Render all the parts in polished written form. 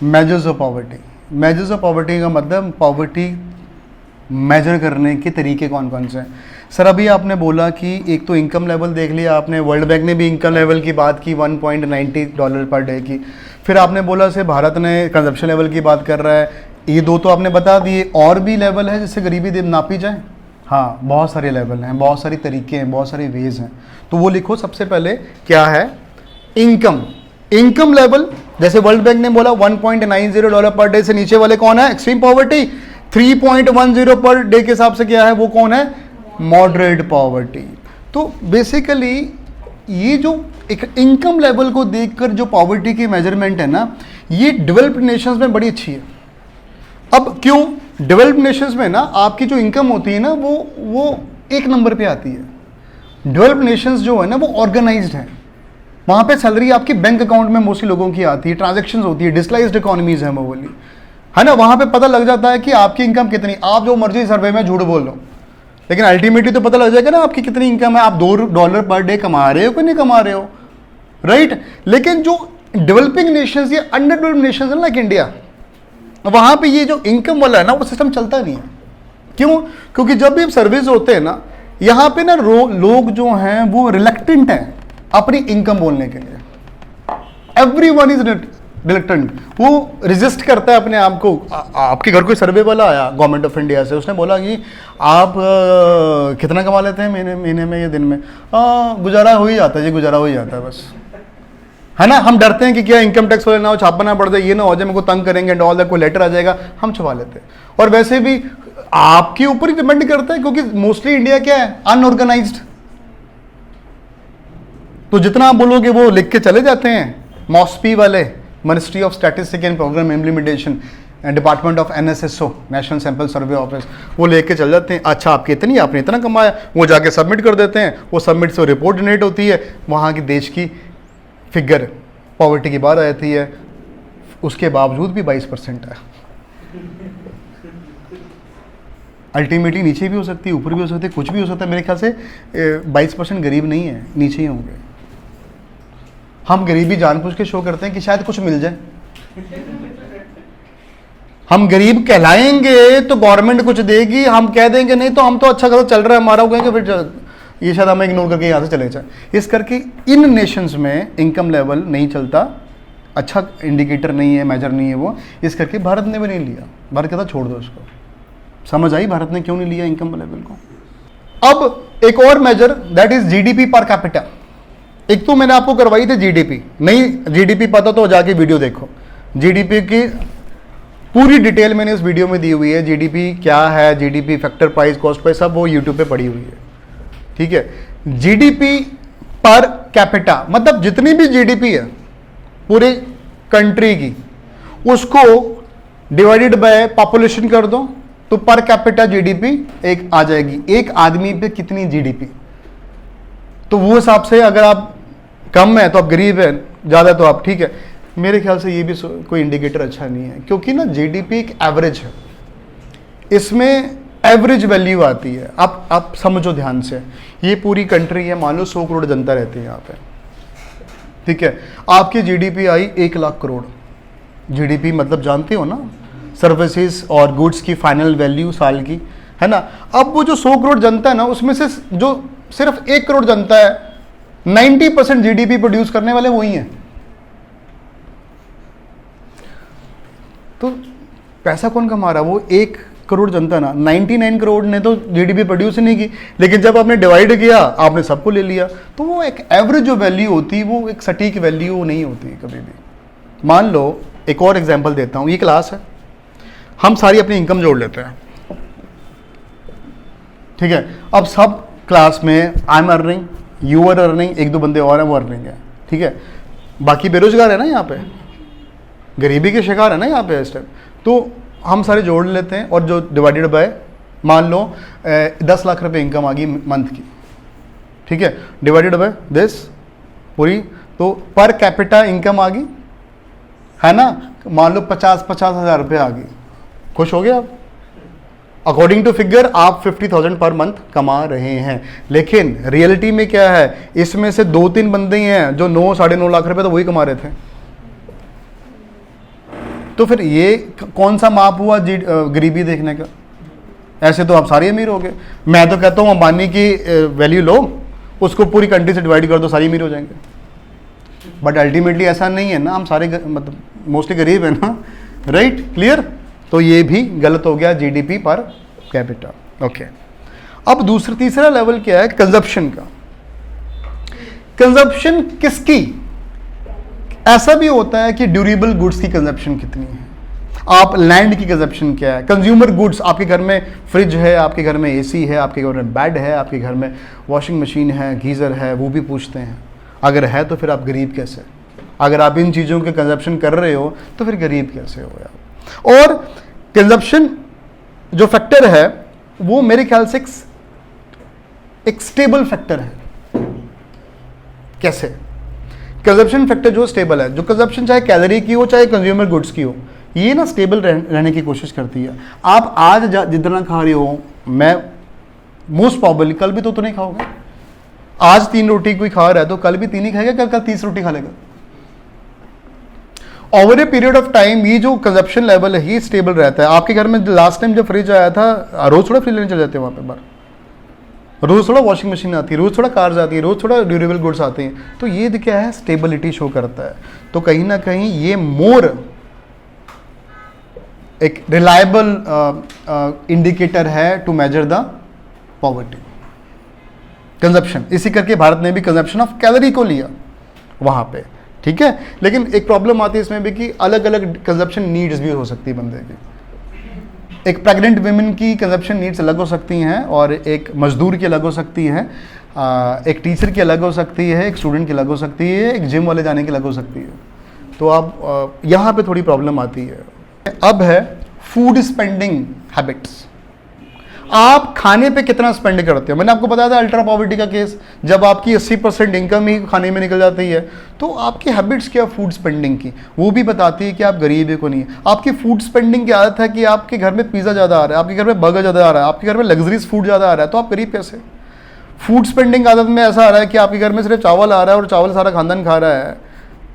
Measures of poverty. Measures of poverty का मतलब poverty major करने के तरीके कौन कौन से हैं। सर अभी आपने बोला कि एक तो इनकम लेवल देख लिया आपने, वर्ल्ड बैंक ने भी इनकम लेवल की बात की $1.90 पर डे की। फिर आपने बोला से भारत ने कंजप्शन लेवल की बात कर रहा है, ये दो तो आपने बता दिए। और भी लेवल है जिससे गरीबी नापी जाए? हाँ, बहुत सारे लेवल हैं, बहुत सारे तरीके हैं, बहुत सारे वेज हैं। तो वो लिखो सबसे पहले क्या है इनकम। इनकम लेवल जैसे वर्ल्ड बैंक ने बोला $1.90 पर डे से नीचे वाले कौन है? Extreme poverty. 3.10 पर डे के हिसाब से क्या है, वो कौन है? Moderate poverty. तो बेसिकली ये जो एक इनकम लेवल को देखकर जो पॉवर्टी की मेजरमेंट है ना, ये डेवलप्ड नेशंस में बड़ी अच्छी है। अब क्यों? डेवलप्ड नेशंस में ना आपकी जो इनकम होती है ना वो एक नंबर पे आती है। डेवलप्ड नेशंस जो है ना वो ऑर्गेनाइज्ड है, वहाँ पे सैलरी आपकी बैंक अकाउंट में मोस्टली लोगों की आती है, ट्रांजैक्शंस होती है, डिजिटलाइज्ड इकोनॉमीज है वो वाली, है ना। वहाँ पे पता लग जाता है कि आपकी इनकम कितनी। आप जो मर्जी सर्वे में झूठ बोल लो, लेकिन अल्टीमेटली तो पता लग जाएगा ना आपकी कितनी इनकम है, आप $2 पर डे कमा रहे हो कि नहीं कमा रहे हो, राइट। लेकिन जो डेवलपिंग नेशंस या अंडर डेवलप्ड नेशंस है लाइक इंडिया, वहाँ पे ये जो इनकम वाला है ना वो सिस्टम चलता नहीं है। क्यों? क्योंकि जब भी सर्विस होते हैं ना, यहाँ पे ना लोग जो हैं वो रिलक्टेंट हैं अपनी इनकम बोलने के लिए। एवरीवन इज रिलक्टेंट, वो रेजिस्ट करता है अपने आप को। आपके घर कोई सर्वे वाला आया गवर्नमेंट ऑफ इंडिया से, उसने बोला कि आप कितना कमा लेते हैं महीने में या दिन में? गुजारा हो ही जाता है जी, गुजारा हो ही जाता है बस, है ना। हम डरते हैं कि क्या इनकम टैक्स वाले ना हो, छापना पड़ जाए, ये ना हो जाए मेरे को तंग करेंगे एंड ऑल दैट, कोई लेटर आ जाएगा, हम छुपा लेते हैं। और वैसे भी आपके ऊपर ही डिपेंड करता है, क्योंकि मोस्टली इंडिया क्या है, अनऑर्गेनाइज्ड। तो जितना आप बोलोगे वो लिख के चले जाते हैं। मॉस्पी वाले, ministry of statistics and programme implementation, department of NSSO, national sample survey office, वो लेके चल जाते हैं। अच्छा आपके इतनी, आपने इतना कमाया, वो जाके सबमिट कर देते हैं। वो सबमिट से रिपोर्ट जनरेट होती है, वहाँ की देश की फिगर पॉवर्टी की बात आती है, उसके बावजूद भी 22% है। अल्टीमेटली नीचे भी हो सकती है, ऊपर भी हो सकती है, कुछ भी हो सकता है। मेरे ख्याल से 22% गरीब नहीं है, नीचे ही होंगे। हम गरीबी जानबूझ के शो करते हैं कि शायद कुछ मिल जाए। हम गरीब कहलाएंगे तो गवर्नमेंट कुछ देगी, हम कह देंगे नहीं तो हम तो अच्छा खासा चल रहा है हमारा, कहेंगे फिर ये शायद हमें इग्नोर करके यहाँ से चले जाए। इस करके इन नेशंस में इनकम लेवल नहीं चलता, अच्छा इंडिकेटर नहीं है, मेजर नहीं है वो। इस करके भारत ने भी नहीं लिया। भारत कहता छोड़ दो उसको। समझ आई भारत ने क्यों नहीं लिया इनकम लेवल को? अब एक और measure, that is GDP per capita. एक तो मैंने आपको करवाई थी GDP, नहीं GDP पता तो जाके वीडियो देखो। GDP की पूरी डिटेल मैंने इस वीडियो में दी हुई है। GDP क्या है, GDP factor, price, cost price, सब वो यूट्यूब पे पड़ी हुई है, ठीक है। GDP पर कैपिटा मतलब जितनी भी GDP है पूरे कंट्री की, उसको डिवाइडेड बाय पॉपुलेशन कर दो तो पर कैपिटा GDP एक आ जाएगी। एक आदमी पे कितनी GDP, तो वो हिसाब से अगर आप कम है तो आप गरीब है, ज़्यादा तो आप ठीक है। मेरे ख्याल से ये भी कोई इंडिकेटर अच्छा नहीं है, क्योंकि ना GDP एक एवरेज है, इसमें एवरेज वैल्यू आती है। आप समझो ध्यान से, ये पूरी कंट्री है, मान लो 100 करोड़ जनता रहती है यहाँ पे, ठीक है। आपकी GDP आई 1 लाख करोड़। GDP मतलब जानते हो ना, सर्विसेज और गुड्स की फाइनल वैल्यू साल की, है ना। अब वो जो 100 करोड़ जनता है ना, उसमें से जो सिर्फ 1 करोड़ जनता है, 90% GDP प्रोड्यूस करने वाले वही हैं। तो पैसा कौन कमा रहा है? वो 1 करोड़ जनता ना, 99 करोड़ ने तो GDP प्रोड्यूस नहीं की, लेकिन जब आपने डिवाइड किया आपने सबको ले लिया। तो वो एक एवरेज जो वैल्यू होती, वो एक सटीक वैल्यू नहीं होती कभी भी। मान लो एक और एग्जांपल देता हूँ, ये क्लास है, हम सारी अपनी इनकम जोड़ लेते हैं, ठीक है। अब सब क्लास में I am earning, you are earning, 1-2 बंदे और हैं वो अर्निंग है, ठीक है। बाकी बेरोजगार है ना यहाँ पे, गरीबी के शिकार है ना यहाँ पे इस टाइम। तो हम सारे जोड़ लेते हैं और जो डिवाइडेड बाय, मान लो 10 लाख रुपए इनकम आ गई मंथ की, ठीक है, डिवाइडेड बाय दिस पूरी, तो पर कैपिटा इनकम आ गई, है ना। मान लो 50 हज़ार रुपये आ गई, खुश हो गए आप। अकॉर्डिंग टू फिगर आप 50,000 पर मंथ कमा रहे हैं, लेकिन रियलिटी में क्या है, इसमें से 2-3 बंदे हैं जो 9-9.5 लाख रुपए तो वही कमा रहे थे। तो फिर ये कौन सा माप हुआ गरीबी देखने का? ऐसे तो आप सारे अमीर हो गए। मैं तो कहता हूँ अंबानी की वैल्यू लो, उसको पूरी कंट्री से डिवाइड कर दो, सारे अमीर हो जाएंगे। बट अल्टीमेटली ऐसा नहीं है ना, हम सारे मतलब मोस्टली गरीब है ना, राइट? क्लियर? तो ये भी गलत हो गया जीडीपी पर कैपिटा। ओके, अब तीसरा लेवल क्या है? कंजप्शन का। कंजप्शन किसकी? ऐसा भी होता है कि ड्यूरेबल गुड्स की कंजप्शन कितनी है, आप लैंड की कंजप्शन क्या है, कंज्यूमर गुड्स, आपके घर में फ्रिज है, आपके घर में एसी है, आपके घर में बेड है, आपके घर में वॉशिंग मशीन है, गीज़र है, वो भी पूछते हैं। अगर है तो फिर आप गरीब कैसे? अगर आप इन चीज़ों के कंजप्शन कर रहे हो तो फिर गरीब कैसे हो यार? और कंजप्शन जो फैक्टर है वो मेरे ख्याल से एक स्टेबल फैक्टर है। कैसे? कंजप्शन फैक्टर जो स्टेबल है, जो कंजप्शन चाहे कैलोरी की हो चाहे कंज्यूमर गुड्स की हो, ये ना स्टेबल रहने की कोशिश करती है। आप आज जितना खा रहे हो, मैं मोस्ट प्रॉबली कल भी तो नहीं खाओगे। आज 3 रोटी कोई खा रहा है तो कल भी 3 ही खाएगा, कल 30 रोटी खा लेगा। Over a period of time ये जो कंजप्शन लेवल है ये स्टेबल रहता है। आपके घर में लास्ट टाइम जब फ्रिज आया था, रोज थोड़ा फ्रिज लेने चले जाते हैं वहाँ पे बाहर, रोज थोड़ा वॉशिंग मशीन आती है, रोज थोड़ा कार्स आती है, रोज थोड़ा ड्यूरेबल गुड्स आते हैं। तो ये क्या है? स्टेबिलिटी शो करता है। तो कहीं ना कहीं ये मोर एक रिलायबल इंडिकेटर है to measure the poverty, consumption. इसी करके भारत ने भी कंजप्शन ऑफ कैलोरी को लिया वहां पे, ठीक है। लेकिन एक प्रॉब्लम आती है इसमें भी कि अलग अलग कंजप्शन नीड्स भी हो सकती है बंदे की। एक प्रेग्नेंट वुमेन की कंजप्शन नीड्स अलग हो सकती हैं, और एक मजदूर की अलग हो सकती है, एक टीचर की अलग हो सकती है, एक स्टूडेंट की अलग हो सकती है, एक जिम वाले जाने की अलग हो सकती है। तो आप यहाँ पे थोड़ी प्रॉब्लम आती है। अब है फूड स्पेंडिंग हैबिट्स। आप खाने पे कितना स्पेंड करते हो? मैंने आपको बताया था अल्ट्रा पॉवर्टी का केस, जब आपकी 80% इनकम ही खाने में निकल जाती है, तो आपकी हैबिट्स क्या फूड स्पेंडिंग की, वो भी बताती है कि आप गरीब है को नहीं है। आपकी फूड स्पेंडिंग की आदत है कि आपके घर में पिज़्ज़ा ज़्यादा आ रहा है, आपके घर में बर्गर ज़्यादा आ रहा है, आपके घर में लग्जरीज फूड ज़्यादा आ रहा है, तो आप गरीब कैसे? फूड स्पेंडिंग आदत में ऐसा आ रहा है कि आपके घर में सिर्फ चावल आ रहा है और चावल सारा खानदान खा रहा है,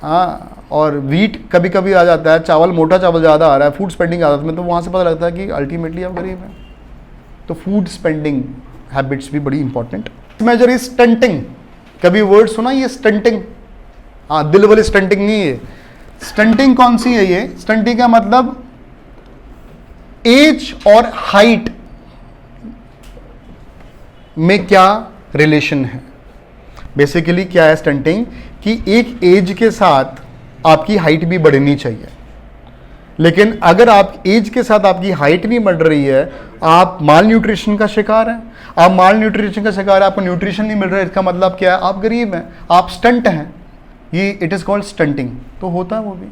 हाँ, और वीट कभी कभी आ जाता है, चावल मोटा चावल ज़्यादा आ रहा है फूड स्पेंडिंग आदत में, तो वहाँ से पता लगता है कि अल्टीमेटली आप गरीब हैं। तो फूड स्पेंडिंग हैबिट्स भी बड़ी इंपॉर्टेंट। Measure is stunting. कभी वर्ड सुना ये स्टंटिंग? हाँ, दिल वाली स्टंटिंग नहीं है। स्टंटिंग कौन सी है? ये स्टंटिंग का मतलब एज और हाइट में क्या रिलेशन है। बेसिकली क्या है स्टंटिंग, कि एक एज के साथ आपकी हाइट भी बढ़नी चाहिए, लेकिन अगर आप एज के साथ आपकी हाइट नहीं बढ़ रही है, आप माल न्यूट्रिशन का शिकार हैं। आप माल न्यूट्रिशन का शिकार है, आपको न्यूट्रिशन नहीं मिल रहा है, इसका मतलब क्या है? आप गरीब हैं, आप स्टंट हैं। ये इट इज़ कॉल्ड स्टंटिंग। तो होता है वो भी,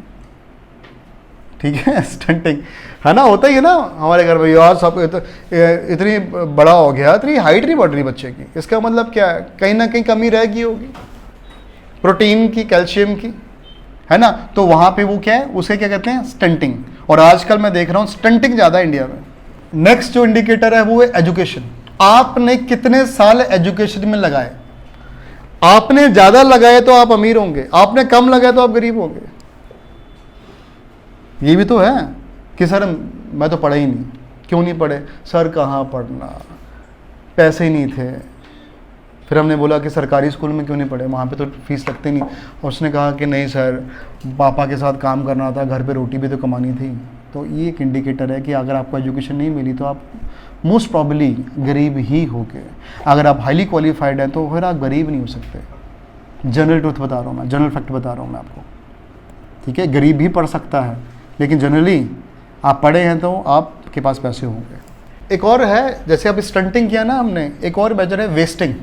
ठीक है, स्टंटिंग है ना, होता ही है ना हमारे घर में। यार सब इतनी बड़ा हो गया, इतनी हाइट नहीं बढ़ रही बच्चे की, इसका मतलब क्या है? कहीं ना कहीं कमी रह गई होगी प्रोटीन की, कैल्शियम की, है ना। तो वहां पे वो क्या है, उसे क्या कहते हैं? स्टंटिंग। और आजकल मैं देख रहा हूं स्टंटिंग ज्यादा इंडिया में। नेक्स्ट जो इंडिकेटर है वो है एजुकेशन। आपने कितने साल एजुकेशन में लगाए? आपने ज्यादा लगाए तो आप अमीर होंगे, आपने कम लगाए तो आप गरीब होंगे। ये भी तो है कि सर मैं तो पढ़ा ही नहीं। क्यों नहीं पढ़े? सर कहाँ पढ़ना, पैसे ही नहीं थे। फिर हमने बोला कि सरकारी स्कूल में क्यों नहीं पढ़े, वहाँ पे तो फीस लगती नहीं। और उसने कहा कि नहीं सर, पापा के साथ काम करना था, घर पे रोटी भी तो कमानी थी। तो ये एक इंडिकेटर है कि अगर आपको एजुकेशन नहीं मिली तो आप मोस्ट प्रॉब्ली गरीब ही होगे। अगर आप हाईली क्वालिफाइड हैं तो फिर आप गरीब नहीं हो सकते। जनरल ट्रूथ बता रहा हूँ मैं, जनरल फैक्ट बता रहा हूँ मैं आपको, ठीक है। गरीब भी पढ़ सकता है, लेकिन जनरली आप पढ़े हैं तो आपके पास पैसे होंगे। एक और है, जैसे अब स्टंटिंग किया ना हमने, एक और मेजर है वेस्टिंग।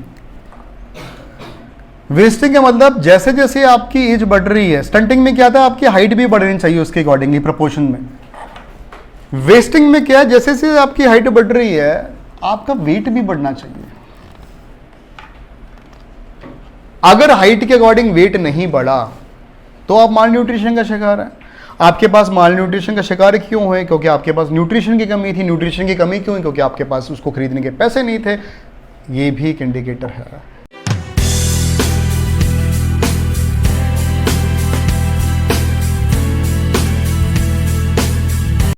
वेस्टिंग का मतलब जैसे जैसे आपकी एज बढ़ रही है, स्टंटिंग में क्या था, आपकी हाइट भी बढ़नी चाहिए उसके अकॉर्डिंगली प्रोपोर्शन में। वेस्टिंग में क्या है, जैसे जैसे आपकी हाइट बढ़ रही है आपका वेट भी बढ़ना चाहिए। अगर हाइट के अकॉर्डिंग वेट नहीं बढ़ा तो आप माल न्यूट्रिशन का शिकार है। आपके पास माल न्यूट्रिशन का शिकार क्यों है? क्योंकि आपके पास न्यूट्रिशन की कमी थी। न्यूट्रिशन की कमी क्यों है? क्योंकि आपके पास उसको खरीदने के पैसे नहीं थे। ये भी एक इंडिकेटर है।